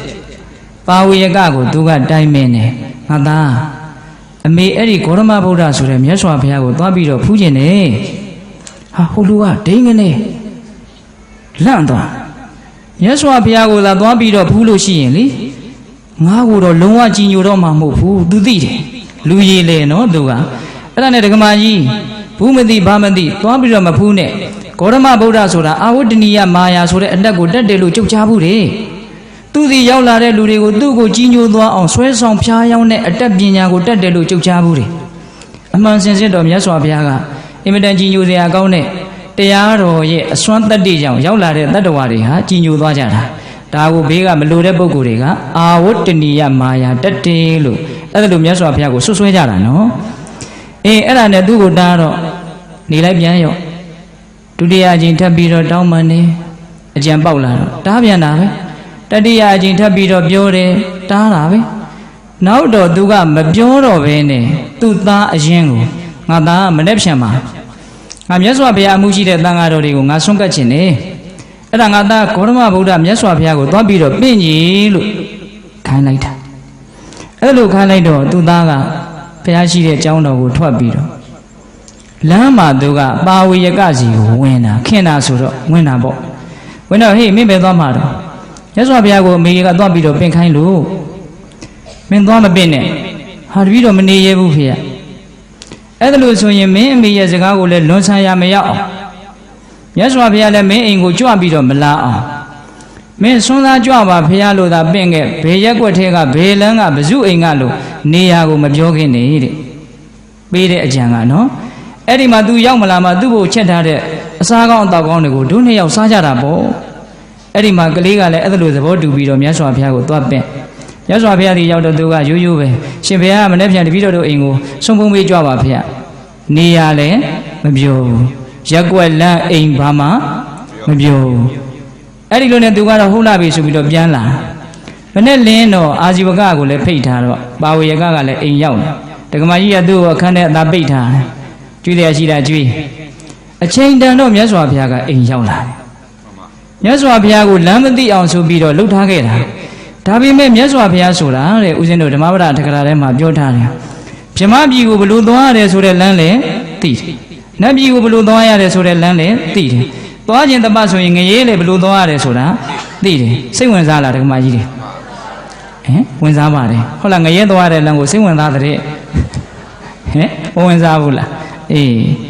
ပါဝေယကကိုသူကတိုင်းမင်းတယ်ငါသားအမေအဲ့ဒီဂေါရမဗုဒ္ဓဆိုတဲ့မြတ်စွာဘုရားကိုသွားပြီးတော့ဖူးခြင်းတယ်ဟာဟိုလူကဒိန်းကနေလန့်သွားမြတ်စွာဘုရားကိုသာသွားပြီးတော့ဖူးလို့ရှိရင်လေငါ့ကိုတော့လုံးဝကြည်ညိုတော့မှာမဟုတ်ဘူးသူသိတယ်လူရည်လေနော်သူကအဲ့ဒါနဲ့ဒကမာကြီးဘူးမသိဘာမသိသွားပြီးတော့မဖူးနဲ့ဂေါရမဗုဒ္ဓဆိုတာအာဝတ္တနိယမာယာဆိုတဲ့အတက်ကိုတက်တယ်လို့ကြုတ်ချဘူးတယ်သူစီရောက်လာတဲ့လူတွေကိုသူ့ကိုကြီးညိုသွားအောင်ဆွဲဆောင်ဖျားယောင်းတဲ့အတက်ပညာကိုတက်တယ်လို့ကြုတ်ချဘူးတယ်အမှန်စင်စစ်တော်မြတ်စွာဘုရားကအင်မတန်ကြီးညိုစရာကောင်းတဲ့တရားတော်ရဲ့အစွမ်းတတ္တိကြောင့်ရောက်လာတဲ့တတ္တဝါတွေဟာကြီးညိုသွားကြတာဒါကိုဘေးကမလိုတဲ့ပုဂ္ဂိုလ်တွေကအာဝတ္တနိယမာယာတက်တယ်လို့အဲ့ဒါလိုမြတ်စွာဘုရားကိုဆွဆွဲကြတာနော်အေးအဲ့ဒါနဲ့သူ့ကိုတားတော့နေလိုက်ပြန်ရောဒုတိယအချိန်ထပ်ပြီးတော့တောင်းပန်နေအကြံပေါက်လာတော့တားပြန်တာပဲတတိယအချိန်ထပ်ပြီးတော့ပြောတယ်တားတာပဲနောက်တော့သူကမပြောတော့ဘဲနဲ့သူ့သားအရင်ကိုငါသားမနဲ့ဖြန်ပါငါမြတ်စွာဘုရားအမှုရှိတဲ့သံဃာတော်တွေကိုငါဆွန့်ကပ်ခြင်းနေအဲ့ဒါငါသားဂေါရမဗုဒ္ဓမြတ်စွာဘုရားကိုသွားပြီးတော့ပင့်ကြီးလို့ခိုင်းလိုက်တာအဲ့လိုခိုင်းလိုက်တော့သူ့သားကဘုရားရှိတဲ့ကျောင်းတော်ကိုထွက်ပြီးတော့လမ်းမှာသူကပါဝေယကစီကိုဝင်တာခင်တာဆိုတော့ဝင်တာပေါ့ဝင်တော့ဟေးမင်းပဲသွားမှာတော့မြတ်စွာဘုရားကိုအမေကသွားပြီးတော့ပင့်ခိုင်းလို့မင်းသွားမပင့်နဲ့ဟာတပည့်တော်မနေရဘူးဖေ အဲ့ဒါလို့ဆိုရင်မင်းအမေရဲ့စကားကိုလည်းလွန်ဆန်ရမရောက်အောင်မြတ်စွာဘုရားလည်းမင်းအိမ်ကိုကြွပြီးတော့မလာအောင်မင်းဆွမ်းသားကြွပါဘုရားလို့သာပင့်ခဲ့ဘေရက်ွက်ထဲကဘေလန်းကဘဇုအိမ်ကလို့နေရာကိုမပြောခင်းနေတဲ့ပေးတဲ့အကြံကနော်အဲ့ဒီမှာ तू ရောက်မလာမှ သူ့ကိုချက်ထားတဲ့အစားကောင်းအတောက်ကောင်းတွေကိုတို့နှစ်ယောက်စားကြတာပေါ့အဲ့ဒီမှာကလေးကလည်းအဲ့ဒါလိုသဘောတူပြီးတော့မြတ်စွာဘုရားကိုသွားပင့်မြတ်စွာဘုရားဒီရောက်တော့သူကရိုးရိုးပဲရှင်ဘုရားမနေ့ပြန်တပည့်တော်တို့အိမ်ကိုဆုံးဖုံးပေးကြပါဗျာနေရလဲမပြောဘူးရက်ွက်လန့်အိမ်ဘာမှမပြောဘူးအဲ့ဒီလိုနဲ့သူကတော့ဟုတ်လာပြီဆိုပြီးတော့ပြန်လာမနေ့လင်းတော့အာဇီဝကကိုလည်းဖိတ်ထားတော့ပါဝေယကလည်းအိမ်ရောက်တယ်ဒကမကြီးကသူ့ကိုအခန်းထဲအသာပိတ်ထားတယ်ကျွေးတယ်ရှိတာကျွေးအချိန်တန်တော့မြတ်စွာဘုရားကအိမ်ရောက်လာတယ်မြတ်စွာဘုရားကိုလမ်းမသိအောင်ဆိုပြီးတော့လှုပ်ထားခဲ့တာဒါပေမဲ့မြတ်စွာဘုရားဆိုတာတဲ့ဦးဇင်းတို့ဓမ္မပဒထက္ကရာထဲမှာပြောထားတယ်ဗြဟ္မပြည်ကိုဘလို့သွားရတယ်ဆိုတဲ့လမ်းလည်းသိတယ်နတ်ပြည်ကိုဘလို့သွားရတယ်ဆိုတဲ့လမ်းလည်းသိတယ်သွားခြင်းတပတ်ဆိုရင်ငရေလေဘလို့သွားရတယ်ဆိုတာသိတယ်စိတ်ဝင်စားလားဓမ္မကြီးတွေဝင်စားပါတယ်ဟုတ်လားငရဲသွားတဲ့လမ်းကိုစိတ်ဝင်စားတဲ့ဝင်စားဘူးလားအေး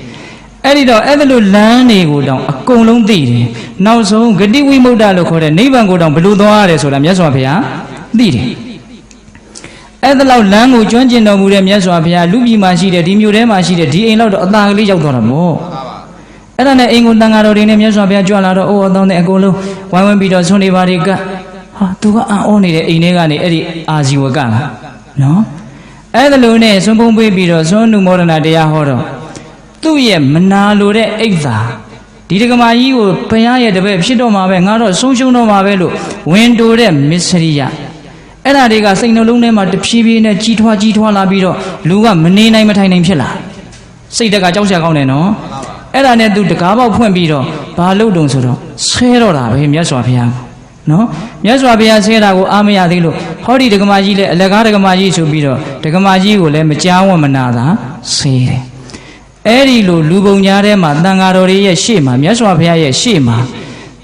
အဲ့ဒီတော့အဲ့ဒါလိုလမ်းတွေကိုတောင်အကုန်လုံးသိတယ်နောက်ဆုံးဂတိဝိမု ക്ത လို့ခေါ်တဲ့နိဗ္ဗာန်ကိုတောင်ဘယ်လိုသွားရတယ်ဆိုတာမြတ်စွာဘုရားသိတယ်အဲ့ဒါလောက်လမ်းကိုကျွမ်းကျင်တော်မူတဲ့မြတ်စွာဘုရားလူပြည်မှာရှိတဲ့ဒီမြို့ထဲမှာရှိတဲ့ဒီအိမ်လောက်တော့အသာကလေးရောက်သွားတာပေါ့အဲ့ဒါနဲ့အိမ်ကိုတန်ဃာတော်တွေနဲ့မြတ်စွာဘုရားကြွလာတော့အိုးအသောင်းနဲ့အကုန်လုံးဝိုင်းဝန်းပြီးတော့ဆွနေပါတွေကဟာသူကအံ့ဩနေတဲ့အိမ်ထဲကနေအဲ့ဒီအာဇီဝကနော်အဲ့ဒါလိုနဲ့ဆွန်ပုံပေးပြီးတော့ဆွန်နုမောဒနာတရားဟောတော့သူ့ရဲ့မနာလိုတဲ့အိတ်သာဒီဒကမာကြီးကိုဘုရားရဲ့တပည့်ဖြစ်တော့မှာပဲငါတော့ဆုံးရှုံးတော့မှာပဲလို့ဝင်တိုတဲ့မစ္စရိယအဲ့ဒါတွေကစိတ်နှလုံးထဲမှာတဖြည်းဖြည်းနဲ့ကြီးထွားလာပြီးတော့လူကမနေနိုင်မထိုင်နိုင်ဖြစ်လာစိတ်တက်ကကြောက်စရာကောင်းတယ်နော်အဲ့ဒါနဲ့သူတကားပေါက်ဖွင့်ပြီးတော့ဘာလုပ်တုံဆိုတော့ဆဲတော့တာပဲမြတ်စွာဘုရားနော်မြတ်စွာဘုရားဆဲတာကိုအားမရသေးလို့ဟောဒီဒကမာကြီးလည်းအလကားဒကမာကြီးဆိုပြီးတော့ဒကမာကြီးကိုလည်းမကြားဝံ့မနာတာဆဲတယ်အဲ့ဒီလိုလူပုံညာထဲမှာတန်ဃာတော်တွေရဲ့ရှေ့မှာမြတ်စွာဘုရားရဲ့ရှေ့မှာ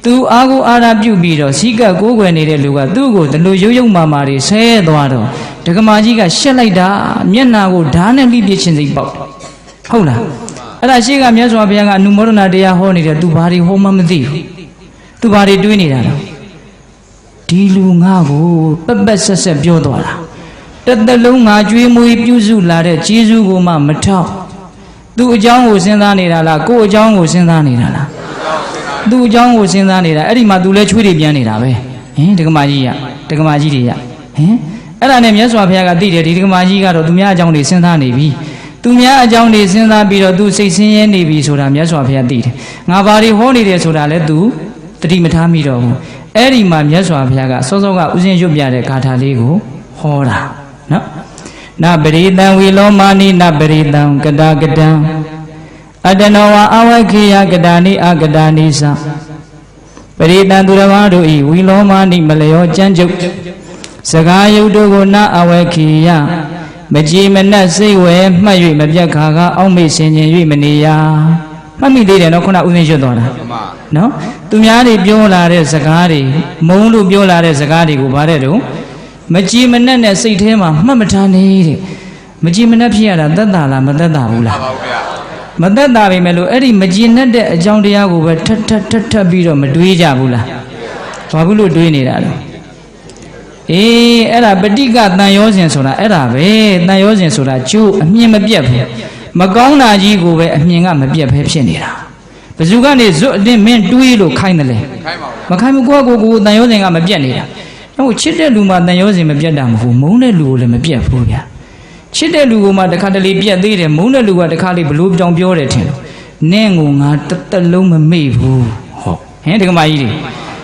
သူအားကိုအားရပြုပြီးတော့စီကပ်ကိုးကွယ်နေတဲ့လူကသူ့ကိုဒီလိုရုပ်မာမာတွေဆဲသွားတော့ဒကမာကြီးကရှက်လိုက်တာမျက်နာကိုဓာတ်နဲ့လိပြချင်းစိတ်ပေါက်ဟုတ်လားအဲ့ဒါရှေ့ကမြတ်စွာဘုရားကအနုမောဒနာတရားဟောနေတယ်သူဘာတွေဟောမှမသိဘူးသူဘာတွေတွေးနေတာလဲဒီလူငါကိုပက်ပက်ဆက်ဆက်ပြောသွားတာတစ်သက်လုံးငါကြွေးမွေးပြုစုလာတဲ့ကျေးဇူးကိုမှမထောက်သူ့အကြောင်းကိုစဉ်းစားနေတာလားကိုယ့်အကြောင်းကိုစဉ်းစားနေတာလားသူ့အကြောင်းကိုစဉ်းစားနေတာအဲ့ဒီမှာသူလည်းချွေးတွေပြန်နေတာပဲဒကမာကြီးတွေရအဲ့ဒါနဲ့မြတ်စွာဘုရားကသိတယ်ဒီဒကမာကြီးကတော့သူများအကြောင်းတွေစဉ်းစားနေပြီသူများအကြောင်းတွေစဉ်းစားပြီးတော့သူစိတ်ဆင်းရဲနေပြီဆိုတာမြတ်စွာဘုရားသိတယ်ငါဘာတွေဟောနေတယ်ဆိုတာလည်းသူတတိမထားမိတော့ဘူးအဲ့ဒီမှာမြတ်စွာဘုရားကစောစောကဥစဉ်ရွတ်ပြတဲ့ဂါထာလေးကိုဟောတာနော်နပရိတံဝီလောမာနိနပရိတံကတာကတံအတနောဝအဝခိယကတာနိအကတာနိသပရိတံသူတော်ဘာတို့ဤဝီလောမာနိမလျောကြမ်းကြုတ်စကားယုတ်တို့ကိုနာအဝခိယမကြည်မနှက်စိတ်ဝဲမှတ်၍မပြတ်ခါကအောက်မေ့ဆင်ခြင်၍မနေရမှတ်မိသေးတယ်နော်ခုနဥစဉ်ရွတ်သွားတာနော်သူများတွေပြောလာတဲ့စကားတွေမုန်းလို့ပြောလာတဲ့စကားတွေကိုဗါတဲ့တော့မကြည်မနှက်နဲ့စိတ်ထဲမှာမှတ်မထားနေတဲ့မကြည်မနှက်ဖြစ်ရတာသက်သာလားမသက်သာဘူးလားမသက်သာပြီမဲ့လို့အဲ့ဒီမကြည်နှက်တဲ့အကြောင်းတရားကိုပဲထပ်ပြီးတော့မတွေးကြဘူးလားဘာဘူးလို့တွေးနေတာလဲအေးအဲ့ဒါပဋိကတန်ရောစဉ်ဆိုတာအဲ့ဒါပဲတန်ရောစဉ်ဆိုတာကျိုးအမြင်မပြတ်ဘူးမကောင်းတာကြီးကိုပဲအမြင်ကမပြတ်ပဲဖြစ်နေတာဘယ်သူကနေဇွတ်အတင်းမင်းတွေးလို့ခိုင်းတယ်လဲမခိုင်းဘူးကိုတန်ရောစဉ်ကမပြတ်နေတာဟုတ်ချစ်တဲ့လူမှတန်ရောစဉ်မပြတ်တာမဟုတ်မုန်းတဲ့လူကိုလည်းမပြတ်ဘူးဗျာချစ်တဲ့လူကမှတခါတလေပြတ်သေးတယ်မုန်းတဲ့လူကတခါလေဘလို့ကြောင်ပြောတယ်ထင်လို့နင့်ကိုငါတစ်လုံးမမေ့ဘူးဟုတ်ဒကမာကြီးတွေ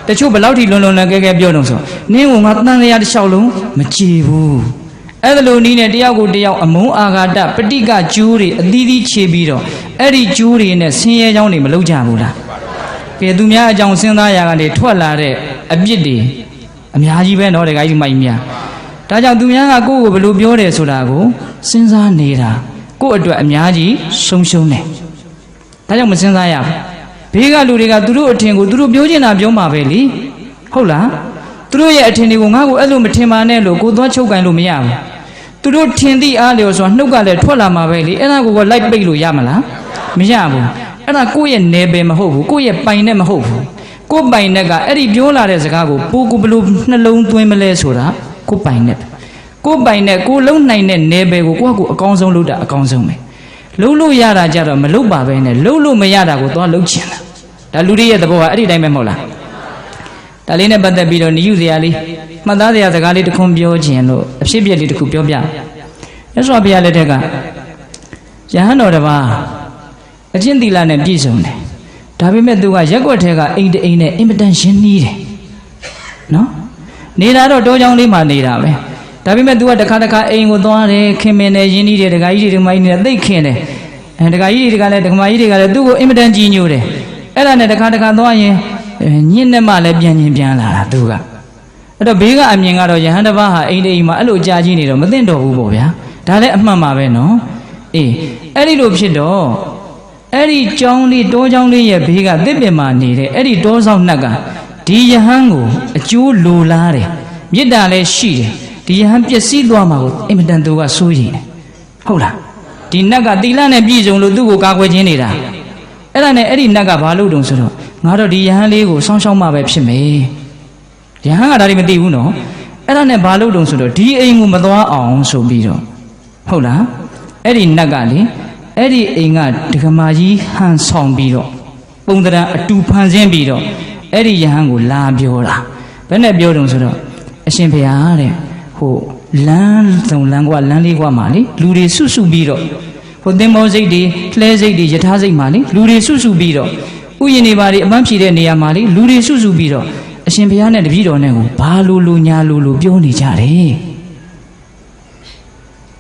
တချို့ဘလောက်ထိလွန်လွန်ကဲပြောတော့ဆိုနင့်ကငါတန်တရားတစ်လျှောက်လုံးမကြည်ဘူးအဲ့ဒါလိုနည်းနဲ့တယောက်ကိုတယောက်အမုန်းအာဃာတပဋိကကျိုးတွေအသီးသီးခြေပြီးတော့အဲ့ဒီကျိုးတွေနဲ့ဆင်းရဲကြောင်းတွေမလုပ်ကြဘူးလားကဲသူများအကြောင်းစဉ်းစားရာကနေထွက်လာတဲ့အပြစ်တွေအများကြီးပဲနော်တခါကြီးမိုက်များဒါကြောင့်သူများကကိုယ့်ကိုဘယ်လိုပြောတယ်ဆိုတာကိုစဉ်းစားနေတာကိုယ့်အတွက်အများကြီးဆုံးရှုံးတယ်ဒါကြောင့်မစဉ်းစားရဘူးဘေးကလူတွေကသူတို့အထင်ကိုသူတို့ပြောချင်တာပြောမှာပဲလေဟုတ်လားသူတို့ရဲ့အထင်တွေကိုငါ့ကိုအဲ့လိုမထင်ပါနဲ့လို့ကိုသွားချုပ်ကန်လို့မရဘူး သူတို့ထင်သည့်အားလျော်စွာနှုတ်ကလည်းထွက်လာမှာပဲလေအဲ့ဒါကိုလိုက်ပိတ်လို့ရမလားမရဘူးအဲ့ဒါကိုယ့်ရဲ့နယ်ပယ်မဟုတ်ဘူးကိုယ့်ရဲ့ပိုင်နဲ့မဟုတ်ဘူးကိုယ်ပိုင်နဲ့ကအဲ့ဒီပြောလာတဲ့စကားကိုပိုးကိုဘလို့နှလုံးသွင်းမလဲဆိုတာကိုယ်ပိုင်နဲ့ကိုယ်ပိုင်နဲ့ကိုယ်လုံးနိုင်တဲ့နယ်ပယ်ကိုကိုယ့်ဟာကိုယ်အကောင်းဆုံးလုပ်တာအကောင်းဆုံးပဲလုံးလို့ရတာကြတော့မလုပ်ပါပဲနဲ့လုံးလို့မရတာကိုသွားလုပ်ချင်တာဒါလူတွေရဲ့သဘောကအဲ့ဒီတိုင်းပဲမဟုတ်လားဒါလေးနဲ့ပတ်သက်ပြီးတော့နိယုစရာလေးမှတ်သားစရာစကားလေးတစ်ခွန်းပြောခြင်းလို့အဖြစ်အပျက်လေးတစ်ခုပြောပြမြတ်စွာဘုရားလက်ထက်ကယဟန်တော်တစ်ပါးအကျင့်သီလနဲ့ပြည့်စုံတယ်ဒါပေမဲ့သူကရက်ွက်ထဲကအိမ်တအိမ်နဲ့အင်မတန်ရှင်းနှီးတယ်နော်နေတာတော့တောเจ้าလေးမှာနေတာပဲဒါပေမဲ့သူကတစ်ခါအိမ်ကိုသွားတယ်ခင်မင်တယ်ရင်းနှီးတယ်ဒကာကြီးတွေဒကာမကြီးတွေသိခင်တယ်ဒကာကြီးတွေကလည်းဒကာမကြီးတွေကလည်းသူ့ကိုအင်မတန်ကြီးညိုတယ်အဲ့ဒါနဲ့တစ်ခါသွားရင်ညင့်နဲ့မှလည်းပြန်လာတာသူကအဲ့တော့ဘေးကအမြင်ကတော့ယဟန်တစ်ပါးဟာအိမ်တအိမ်မှာအဲ့လိုကြာကြီးနေတော့မသိတော့ဘူးပေါ့ဗျာဒါလည်းအမှန်ပါပဲနော်အေးအဲ့ဒီလိုဖြစ်တော့အဲ့ဒီကျောင်းလေးတောကျောင်းလေးရဲ့ဘေးကတစ်ပင်မှာနေတဲ့အဲ့ဒီတောဆောင်နှက်ကဒီယဟန်ကိုအကျိုးလိုလားတယ်မေတ္တာလည်းရှိတယ်ဒီယဟန်ပျက်စီးသွားမှာကိုအင်မတန်သူကစိုးရိမ်တယ်ဟုတ်လားဒီနတ်ကသီလနဲ့ပြည့်စုံလို့သူ့ကိုကာကွယ်ခြင်းနေတာအဲ့ဒါနဲ့အဲ့ဒီနတ်ကဘာလုပ်တုံဆိုတော့ငါတော့ဒီယဟန်လေးကိုစောင်းရှောင်းမှပဲဖြစ်မယ်ယဟန်ကဒါတွေမသိဘူးနော်အဲ့ဒါနဲ့ဘာလုပ်တုံဆိုတော့ဒီအိမ်ကိုမသွားအောင်ဆိုပြီးတော့ဟုတ်လားအဲ့ဒီနတ်ကလေအဲ့ဒီအိမ်ကဒကမာကြီးဟန်ဆောင်ပြီးတော့ပုံတရံအတူဖန်ဆင်းပြီးတော့အဲ့ဒီယဟန်ကိုလာပြောတာဘယ်နဲ့ပြောတုံဆိုတော့အရှင်ဘုရားတဲ့ဟိုလမ်းသုံးလမ်းကွာလမ်းလေးကွာမှာလေလူတွေစုပြီးတော့ဟိုသင်္ဘောစိတ်တွေလှဲစိတ်တွေယထာစိတ်မှာလေလူတွေစုပြီးတော့ဥယျာဉ်တွေပါတွေအပန်းဖြေတဲ့နေရာမှာလေလူတွေစုပြီးတော့အရှင်ဘုရားနဲ့တပည့်တော်နဲ့ကိုဘာလိုညာလိုပြောနေကြတယ်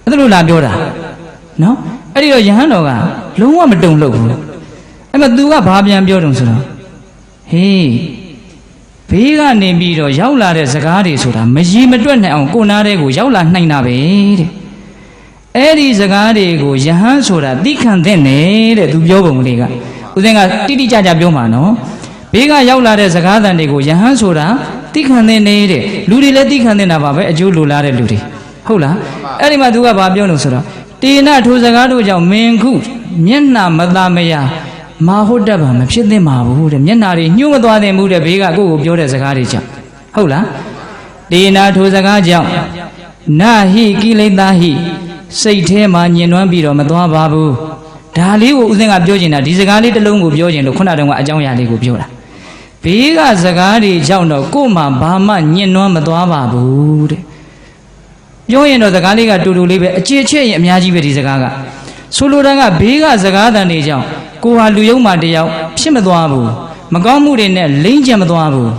အဲ့ဒါလိုလာပြောတာနော်အဲ့ဒီတော့ယဟန်တော်ကလုံးဝမတုံ့လို့ဘူးအဲ့မဲ့သူကဘာပြန်ပြောတုံဆိုတော့ဟေးဘေးကနေပြီးတော့ရောက်လာတဲ့စကားတွေဆိုတာမရီမတွက်နိုင်အောင်ကိုနာတဲ့ကိုရောက်လာနိုင်တာပဲတဲ့အဲ့ဒီစကားတွေကိုယဟန်ဆိုတာသိခံတဲ့နဲ့တဲ့သူပြောပုံလေးကဦးဇင်းကတိတိကျကျပြောမှာနော်ဘေးကရောက်လာတဲ့စကားသံတွေကိုယဟန်ဆိုတာသိခံတဲ့နေတဲ့လူတွေလည်းသိခံနေတာပါပဲအကျိုးလိုလားတဲ့လူတွေဟုတ်လားအဲ့ဒီမှာသူကဘာပြောလို့ဆိုတော့တေနထိုစကားတို့ကြောင့်မင်းခုမျက်နှာမသာမယာမာဟုတ်တတ်ပါမဖြစ်သင့်ပါဘူးတဲ့မျက်နှာတွေညှို့မသွားသင့်ဘူးတဲ့ဘေးကကိုယ့်ကိုပြောတဲ့စကားတွေကြောင့်ဟုတ်လားတေနထိုစကားကြောင့်နာဟိကိလေသာဟိစိတ်ထဲမှာညင်နွမ်းပြီးတော့မသွားပါဘူးဒါလေးကိုဦးဇင်းကပြောချင်တာဒီစကားလေးတစ်လုံးကိုပြောချင်လို့ခုနတုန်းကအကြောင်းအရာလေးကိုပြောတာဘေးကစကားတွေကြောင့်တော့ကို့မှာဘာမှညင်နွမ်းမသွားပါဘူးတဲ့ပြောရင်တော့စကားလေးကတူတူလေးပဲအချေချဲ့ရင်အများကြီးပဲဒီစကားကဆိုလိုတာကဘေးကစကားတန်တွေကြောင့်ကိုဟာလူယုံမှတယောက်ဖြစ်မသွားဘူးမကောင်းမှုတွေနဲ့လိမ့်ကြံမသွားဘူး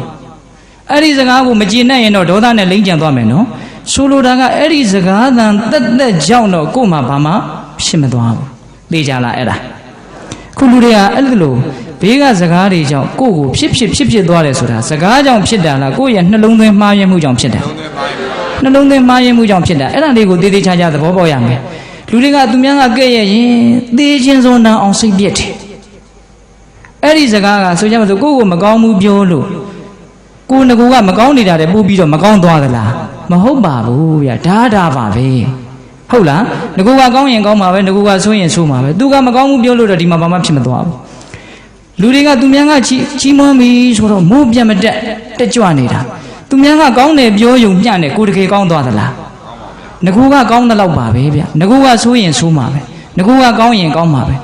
အဲ့ဒီစကားကိုမကျေနပ်ရင်တော့ဒေါသနဲ့လိမ့်ကြံသွားမယ်နော်ဆိုလိုတာကအဲ့ဒီစကားတန်တက်ကြောင့်တော့ကို့မှာဘာမှဖြစ်မသွားဘူးသိကြလားအဲ့ဒါခုလူတွေကအဲ့လိုဘေးကစကားတွေကြောင့်ကိုယ့်ကိုဖြစ်သွားတယ်ဆိုတာစကားကြောင့်ဖြစ်တာလားကိုယ့်ရဲ့နှလုံးသွင်းမှားယွင်းမှုကြောင့်ဖြစ်တာနှလုံးသွင်းမှားယွင်းမှုကြောင့်ဖြစ်တာအဲ့ဒါလေးကိုသေးသေးချာချာသဘောပေါက်ရမယ်လူတွေကသူများကကဲ့ရဲ့ရင်သေခြင်းစွန်းတန်းအောင်စိတ်ပြည့်တယ်အဲ့ဒီစကားကဆိုကြပါစို့ကိုယ့်ကိုမကောင်းဘူးပြောလို့ကိုယ်ငကူကမကောင်းနေတာတဲ့ပို့ပြီးတော့မကောင်းသွားသလားမဟုတ်ပါဘူးဗျာဒါပါပဲဟုတ်လားငကူကကောင်းရင်ကောင်းမှာပဲငကူကဆိုးရင်ဆိုးမှာပဲသူကမကောင်းဘူးပြောလို့တော့ဒီမှာဘာမှဖြစ်မသွားဘူးလူတွေကသူများကချီးမွမ်းပြီဆိုတော့မိုးပြတ်မတက်ကြွနေတာသူများကကောင်းတယ်ပြောယုံပြနဲ့ကိုယ်တကယ်ကောင်းသွားသလားငကူကကောင်းတဲ့လောက်ပါပဲဗျငကူကဆိုးရင်ဆိုးမှာပဲငကူကကောင်းရင်ကောင်းမှာပဲ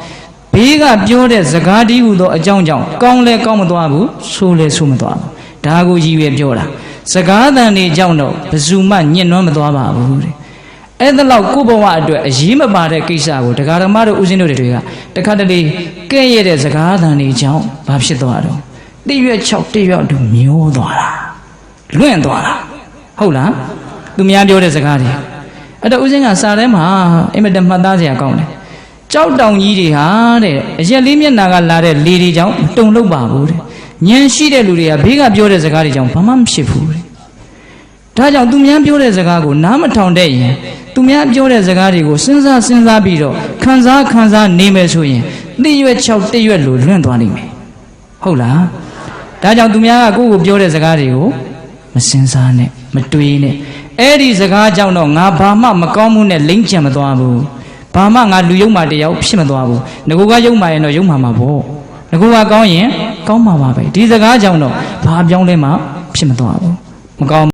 ဘေးကပြောတဲ့စကားတီးဟုသောအကြောင်းကြောင့်ကောင်းလဲကောင်းမသွားဘူးဆိုးလဲဆိုးမသွားဘူးဒါကိုကြီးပဲပြောတာစကားတန်တွေကြောင့်တော့ဘယ်သူမှညှဉ်းနှွမ်းမသွားပါဘူးတဲ့အဲ့ဒါလောက်ကိုဘဝအတွက်အရေးမပါတဲ့ကိစ္စကိုတရားဓမ္မတို့ဦးဇင်းတို့တွေကတခါတလေကဲ့ရဲ့တဲ့စကားတန်တွေကြောင့်ဘာဖြစ်သွားတော့တိရွက်6တိရွက်တို့မျောသွားတာလွင့်သွားတာဟုတ်လားသူများပြောတဲ့စကားတွေအဲ့တော့ဦးဇင်းကစာထဲမှာအင်မတန်မှတ်သားစရာကောင်းတယ်ကြောက်တောင်ကြီးတွေဟာတဲ့အရက်လေးမျက်နှာကလာတဲ့လေတွေကြောင့်တုန်လှုပ်ပါဘူးတဲ့ဉာဏ်ရှိတဲ့လူတွေကဘေးကပြောတဲ့စကားတွေကြောင့်ဘာမှမဖြစ်ဘူးတဲ့ဒါကြောင့်သူများပြောတဲ့စကားကိုနားမထောင်တဲ့ရင်သူများပြောတဲ့စကားတွေကိုစဉ်းစားပြီးတော့ခံစားနေမယ်ဆိုရင်တိရွက်6တိရွက်လို့လွင့်သွားနိုင်မယ်ဟုတ်လားဒါကြောင့်သူများကကိုယ့်ကိုပြောတဲ့စကားတွေကိုမစဉ်းစားနဲ့မတွေးနဲ့ အဲ့ဒီစကားကြောင့်တော့ငါဘာမှမကောင်းမှုနဲ့လိမ့်ချင်မသွားဘူးဘာမှငါလူယုံမာတယောက်ဖြစ်မသွားဘူးငကိုကယုံမာရင်တော့ယုံမာမှာပေါ့ငကိုကကောင်းရင်ကောင်းမှာပါပဲဒီစကားကြောင့်တော့ဘာပြောင်းလဲမှဖြစ်မသွားဘူးမကောင်း